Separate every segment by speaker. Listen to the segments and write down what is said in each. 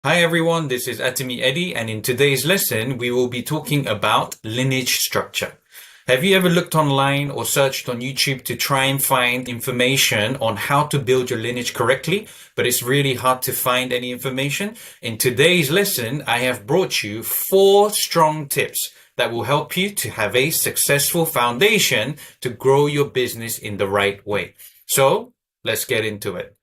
Speaker 1: Hi everyone, this is Atomy Eddie, and in today's lesson, we will be talking about lineage structure. Have you ever looked online or searched on YouTube to try and find information on how to build your lineage correctly, but it's really hard to find any information? In today's lesson, I have brought you 4 strong tips that will help you to have a successful foundation to grow your business in the right way. So, let's get into it.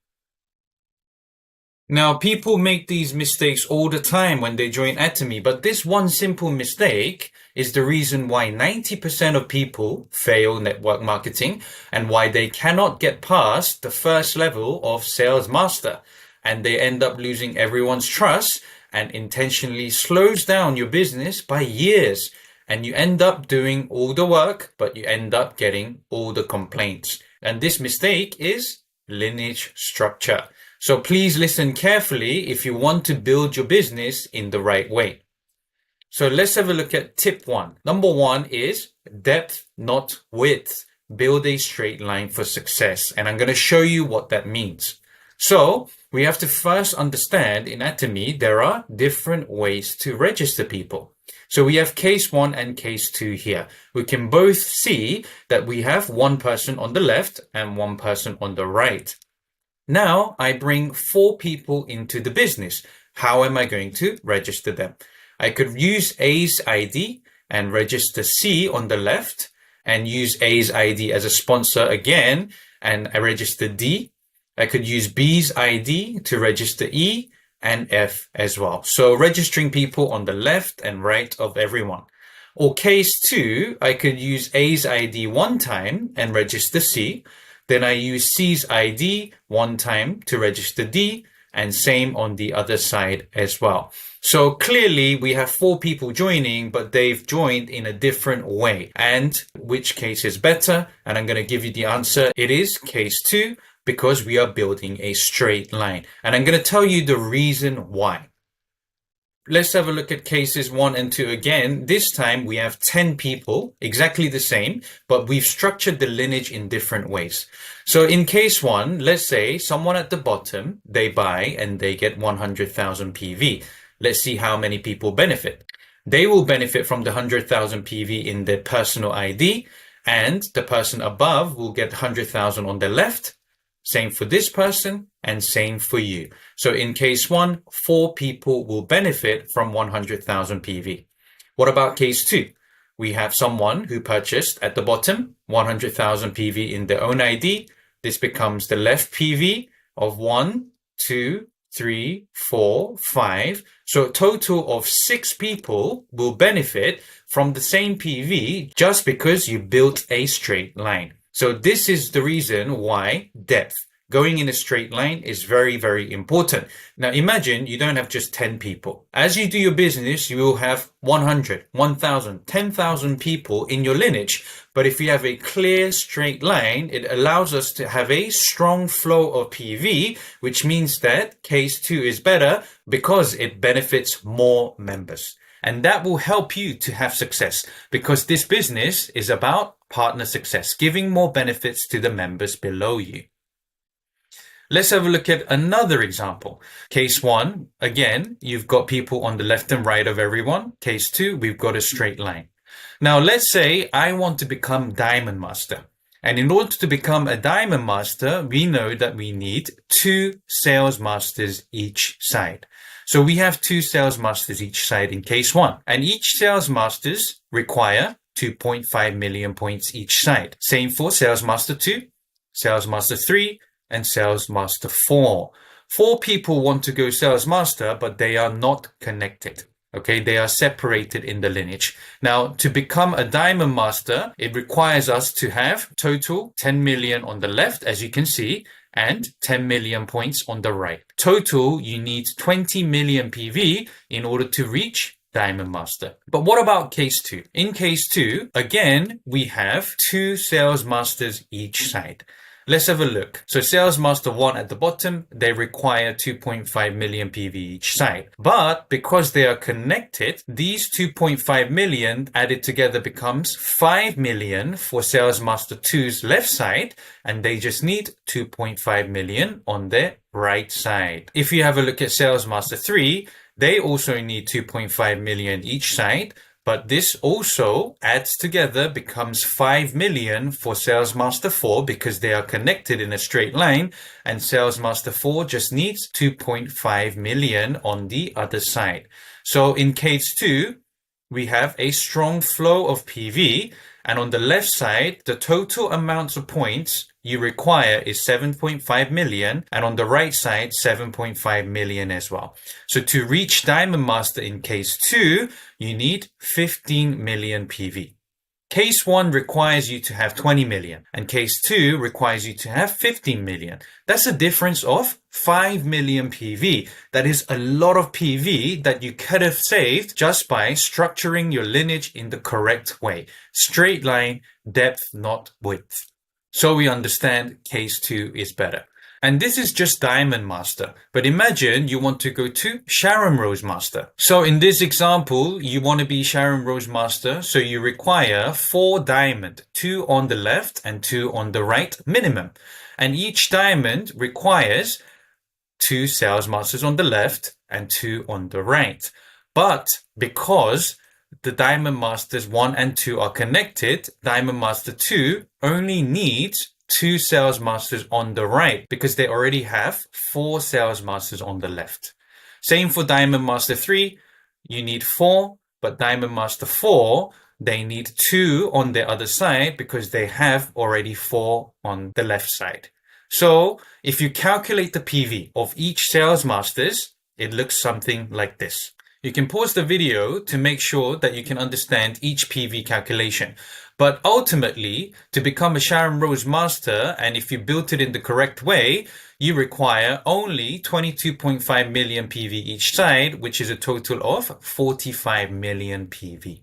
Speaker 1: Now, people make these mistakes all the time when they join Atomy, but this one simple mistake is the reason why 90% of people fail network marketing and why they cannot get past the first level of sales master, and they end up losing everyone's trust and intentionally slows down your business by years. And you end up doing all the work, but you end up getting all the complaints. And this mistake is lineage structure. So please listen carefully if you want to build your business in the right way. So let's have a look at tip 1. Number 1 is depth, not width. Build a straight line for success. And I'm going to show you what that means. So we have to first understand in Atomy, there are different ways to register people. So we have case 1 and case 2 here. We can both see that we have one person on the left and one person on the right. Now I bring 4 people into the business. How am I going to register them? I could use A's ID and register C on the left and use A's ID as a sponsor again, and I register D. I could use B's ID to register E and F as well. So registering people on the left and right of everyone. Or case 2, I could use A's ID one time and register C. Then I use C's ID one time to register D, and same on the other side as well. So clearly we have 4 people joining, but they've joined in a different way. And which case is better? And I'm going to give you the answer. It is case 2, because we are building a straight line. And I'm going to tell you the reason why. Let's have a look at cases 1 and 2 again. This time we have 10 people, exactly the same, but we've structured the lineage in different ways. So in case 1, let's say someone at the bottom, they buy and they get 100,000 PV. Let's see how many people benefit. They will benefit from the 100,000 PV in their personal ID, and the person above will get 100,000 on the left. Same for this person and same for you. So in case 1, 4 people will benefit from 100,000 PV. What about case 2? We have someone who purchased at the bottom 100,000 PV in their own ID. This becomes the left PV of 1, 2, 3, 4, 5. So a total of 6 people will benefit from the same PV just because you built a straight line. So this is the reason why depth, going in a straight line, is very, very important. Now imagine you don't have just 10 people. As you do your business, you will have 100, 1,000, 10,000 people in your lineage. But if you have a clear straight line, it allows us to have a strong flow of PV, which means that case 2 is better because it benefits more members. And that will help you to have success, because this business is about partner success, giving more benefits to the members below you. Let's have a look at another example. Case 1, again, you've got people on the left and right of everyone. Case 2, we've got a straight line. Now, let's say I want to become Diamond Master. And in order to become a Diamond Master, we know that we need 2 Sales Masters each side. So we have 2 Sales Masters each side in case 1. And each Sales Masters require 2.5 million points each side. Same for Sales Master 2, Sales Master 3, and Sales Master 4. 4 people want to go Sales Master, but they are not connected. Okay, they are separated in the lineage. Now, to become a Diamond Master, it requires us to have total 10 million on the left, as you can see, and 10 million points on the right. Total, you need 20 million PV in order to reach Diamond Master. But what about case 2? In case 2, again, we have 2 Sales Masters each side. Let's have a look. So Sales Master 1 at the bottom, they require 2.5 million PV each side. But because they are connected, these 2.5 million added together becomes 5 million for Sales Master 2's left side, and they just need 2.5 million on their right side. If you have a look at Sales Master 3, they also need 2.5 million each side, but this also adds together becomes 5 million for Sales Master 4 because they are connected in a straight line, and Sales Master 4 just needs 2.5 million on the other side. So in case 2, we have a strong flow of PV, and on the left side, the total amount of points you require is 7.5 million, and on the right side, 7.5 million as well. So to reach Diamond Master in case 2, you need 15 million PV. Case 1 requires you to have 20 million, and case 2 requires you to have 15 million. That's a difference of 5 million PV. That is a lot of PV that you could have saved just by structuring your lineage in the correct way. Straight line, depth, not width. So we understand case 2 is better. And this is just Diamond Master. But imagine you want to go to Sharon Rose Master. So in this example, you want to be Sharon Rose Master. So you require 4 diamond, 2 on the left and 2 on the right minimum. And each diamond requires 2 Sales Masters on the left and 2 on the right. But because the Diamond Masters 1 and 2 are connected, Diamond Master 2 only needs 2 Sales Masters on the right because they already have 4 Sales Masters on the left. Same for Diamond Master 3, you need 4, but Diamond Master 4, they need 2 on the other side because they have already 4 on the left side. So if you calculate the PV of each Sales Masters, it looks something like this. You can pause the video to make sure that you can understand each PV calculation. But ultimately, to become a Sharon Rose Master, and if you built it in the correct way, you require only 22.5 million PV each side, which is a total of 45 million PV.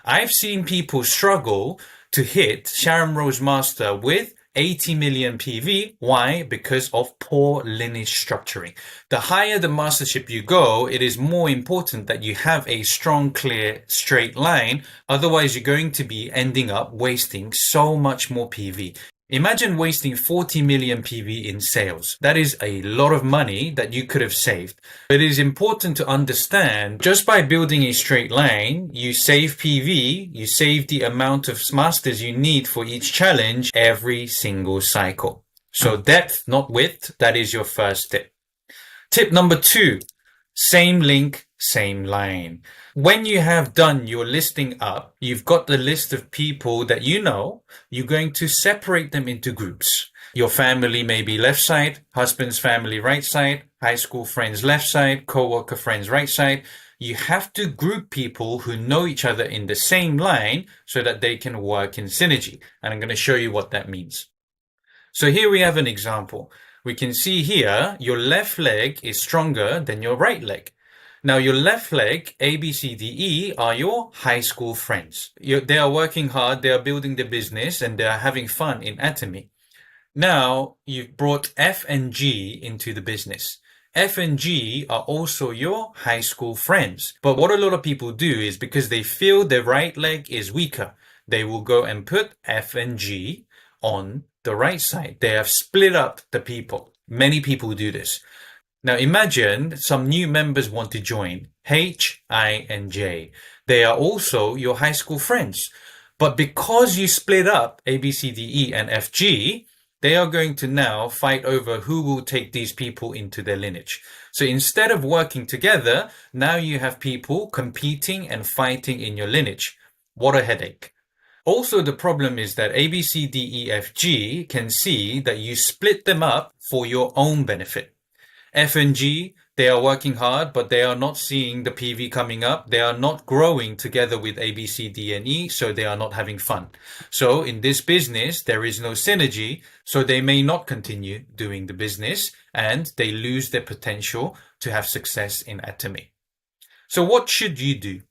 Speaker 1: I've seen people struggle to hit Sharon Rose Master with 80 million PV. Why? Because of poor lineage structuring. The higher the mastership you go, it is more important that you have a strong, clear, straight line. Otherwise, you're going to be ending up wasting so much more PV. Imagine wasting 40 million PV in sales. That is a lot of money that you could have saved. But it is important to understand, just by building a straight line, you save PV, you save the amount of masters you need for each challenge every single cycle. So depth, not width, that is your first tip. Tip number 2, same link, same line. When you have done your listing up, you've got the list of people that you know, you're going to separate them into groups. Your family may be left side, husband's family right side, high school friends left side, co-worker friends right side. You have to group people who know each other in the same line so that they can work in synergy. And I'm going to show you what that means. So here we have an example. We can see here, your left leg is stronger than your right leg. Now, your left leg, A, B, C, D, E, are your high school friends. They are working hard, they are building the business, and they are having fun in Atomy. Now, you've brought F and G into the business. F and G are also your high school friends. But what a lot of people do is because they feel their right leg is weaker, they will go and put F and G on the right side. They have split up the people. Many people do this. Now imagine some new members want to join, H, I, and J. They are also your high school friends. But because you split up A, B, C, D, E, and F, G, they are going to now fight over who will take these people into their lineage. So instead of working together, now you have people competing and fighting in your lineage. What a headache. Also, the problem is that A, B, C, D, E, F, G can see that you split them up for your own benefit. F and G, they are working hard, but they are not seeing the PV coming up. They are not growing together with A, B, C, D, and E, so they are not having fun. So in this business, there is no synergy, so they may not continue doing the business, and they lose their potential to have success in Atomy. So what should you do?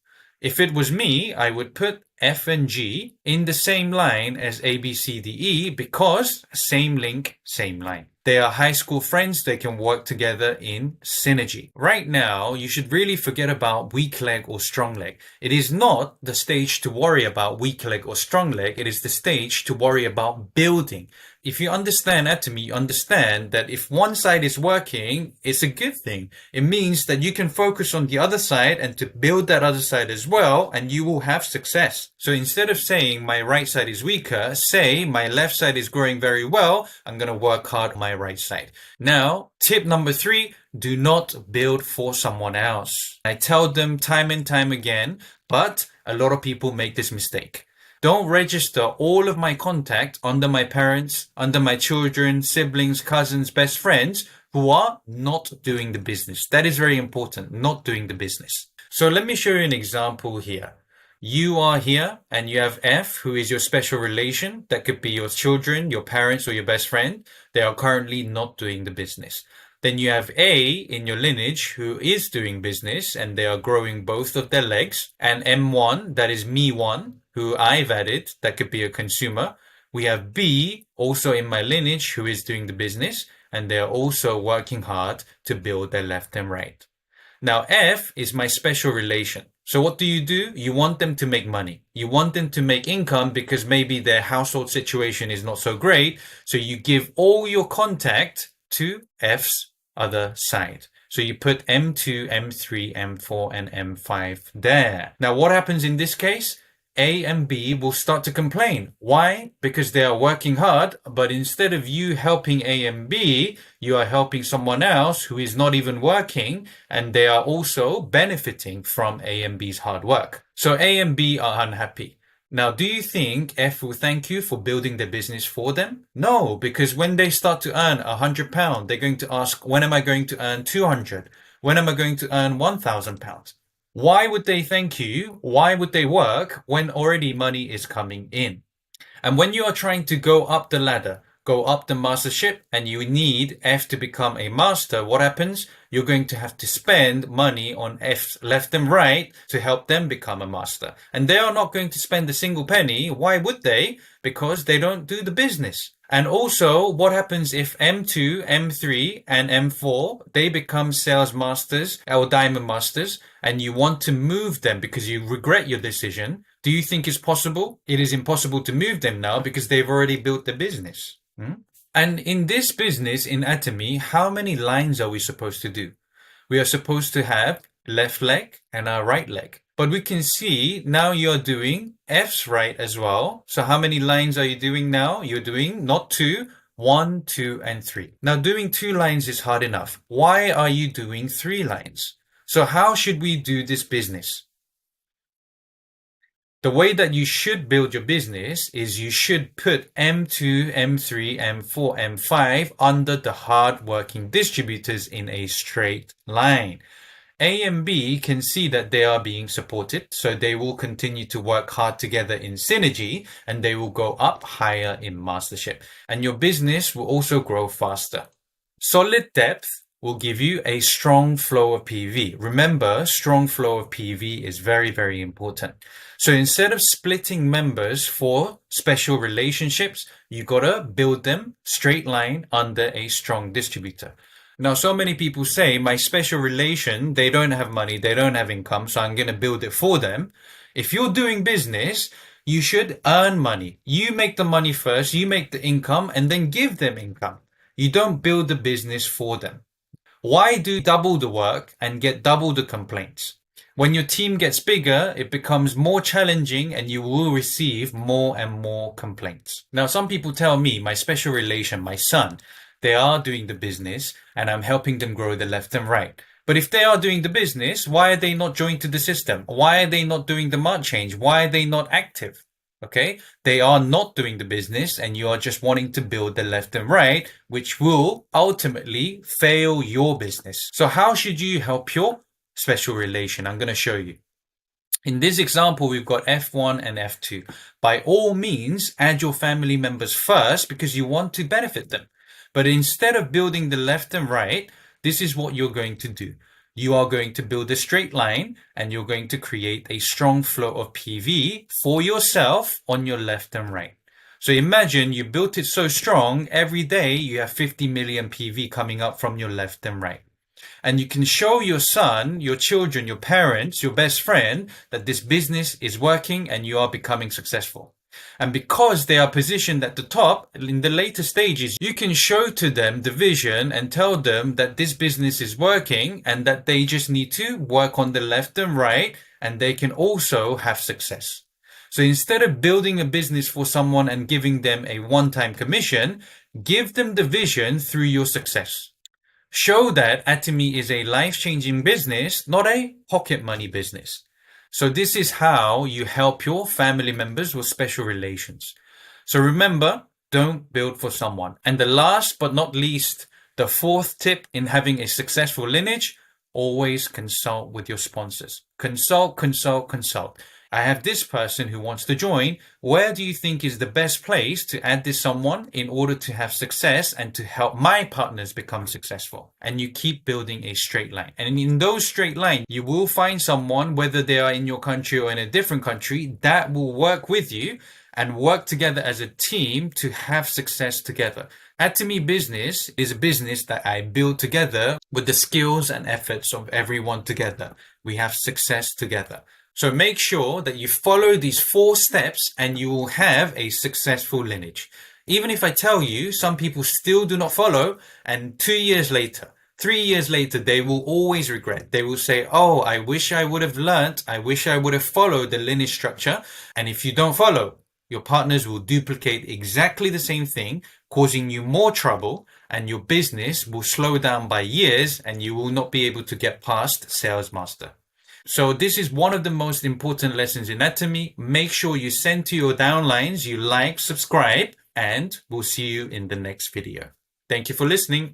Speaker 1: If it was me, I would put F and G in the same line as A, B, C, D, E because same link, same line. They are high school friends. They can work together in synergy. Right now, you should really forget about weak leg or strong leg. It is not the stage to worry about weak leg or strong leg. It is the stage to worry about building. If you understand Atomy, you understand that if one side is working, it's a good thing. It means that you can focus on the other side and to build that other side as well, and you will have success. So instead of saying my right side is weaker, say my left side is growing very well. I'm going to work hard on my right side. Now, tip number 3, do not build for someone else. I tell them time and time again, but a lot of people make this mistake. Don't register all of my contact under my parents, under my children, siblings, cousins, best friends who are not doing the business. That is very important, not doing the business. So let me show you an example here. You are here and you have F, who is your special relation. That could be your children, your parents, or your best friend. They are currently not doing the business. Then you have A in your lineage who is doing business and they are growing both of their legs. And M1, that is me1, who I've added, that could be a consumer. We have B also in my lineage who is doing the business and they're also working hard to build their left and right. Now F is my special relation. So what do? You want them to make money. You want them to make income because maybe their household situation is not so great. So you give all your contact to F's other side. So you put M2, M3, M4, and M5 there. Now what happens in this case? A and B will start to complain. Why? Because they are working hard, but instead of you helping A and B, you are helping someone else who is not even working, and they are also benefiting from A and B's hard work. So A and B are unhappy. Now, do you think F will thank you for building their business for them? No, because when they start to earn £100, they're going to ask, when am I going to earn 200? When am I going to earn £1,000? Why would they thank you? Why would they work when already money is coming in? And when you are trying to go up the ladder, go up the mastership, and you need F to become a master, what happens? You're going to have to spend money on F's left and right to help them become a master. And they are not going to spend a single penny. Why would they? Because they don't do the business. And also, what happens if M2, M3, and M4, they become sales masters or diamond masters, and you want to move them because you regret your decision? Do you think it's possible? It is impossible to move them now because they've already built the business. And in this business, in Atomy, how many lines are we supposed to do? We are supposed to have left leg and our right leg. But we can see now you're doing F's right as well. So how many lines are you doing now? You're doing not 2, 1, 2, and 3. Now doing 2 lines is hard enough. Why are you doing 3 lines? So how should we do this business? The way that you should build your business is you should put M2, M3, M4, M5 under the hard-working distributors in a straight line. A and B can see that they are being supported, so they will continue to work hard together in synergy and they will go up higher in mastership. And your business will also grow faster. Solid depth will give you a strong flow of PV. Remember, strong flow of PV is very, very important. So instead of splitting members for special relationships, you gotta build them straight line under a strong distributor. Now, so many people say, my special relation, they don't have money, they don't have income, so I'm gonna build it for them. If you're doing business, you should earn money. You make the money first, you make the income, and then give them income. You don't build the business for them. Why do double the work and get double the complaints? When your team gets bigger, it becomes more challenging and you will receive more and more complaints. Now, some people tell me, my special relation, my son, they are doing the business and I'm helping them grow the left and right. But if they are doing the business, why are they not joined to the system? Why are they not doing the mark change? Why are they not active? Okay, they are not doing the business and you are just wanting to build the left and right, which will ultimately fail your business. So how should you help your special relation? I'm going to show you. In this example, we've got F1 and F2. By all means, add your family members first because you want to benefit them. But instead of building the left and right, this is what you're going to do. You are going to build a straight line and you're going to create a strong flow of PV for yourself on your left and right. So imagine you built it so strong, every day you have 50 million PV coming up from your left and right. And you can show your son, your children, your parents, your best friend that this business is working and you are becoming successful. And because they are positioned at the top, in the later stages, you can show to them the vision and tell them that this business is working and that they just need to work on the left and right and they can also have success. So instead of building a business for someone and giving them a one-time commission, give them the vision through your success. Show that Atomy is a life-changing business, not a pocket money business. So this is how you help your family members with special relations. So remember, don't build for someone. And the last but not least, the fourth tip in having a successful lineage, always consult with your sponsors. Consult, consult, consult. I have this person who wants to join. Where do you think is the best place to add this someone in order to have success and to help my partners become successful? And you keep building a straight line. And in those straight lines, you will find someone, whether they are in your country or in a different country, that will work with you and work together as a team to have success together. Atomy Business is a business that I build together with the skills and efforts of everyone together. We have success together. So make sure that you follow these 4 steps and you will have a successful lineage. Even if I tell you, some people still do not follow, and 2 years later, 3 years later, they will always regret. They will say, oh, I wish I would have learnt, I wish I would have followed the lineage structure. And if you don't follow, your partners will duplicate exactly the same thing, causing you more trouble, and your business will slow down by years and you will not be able to get past sales master. So this is one of the most important lessons in Atomy. Make sure you send to your downlines, you like, subscribe, and we'll see you in the next video. Thank you for listening.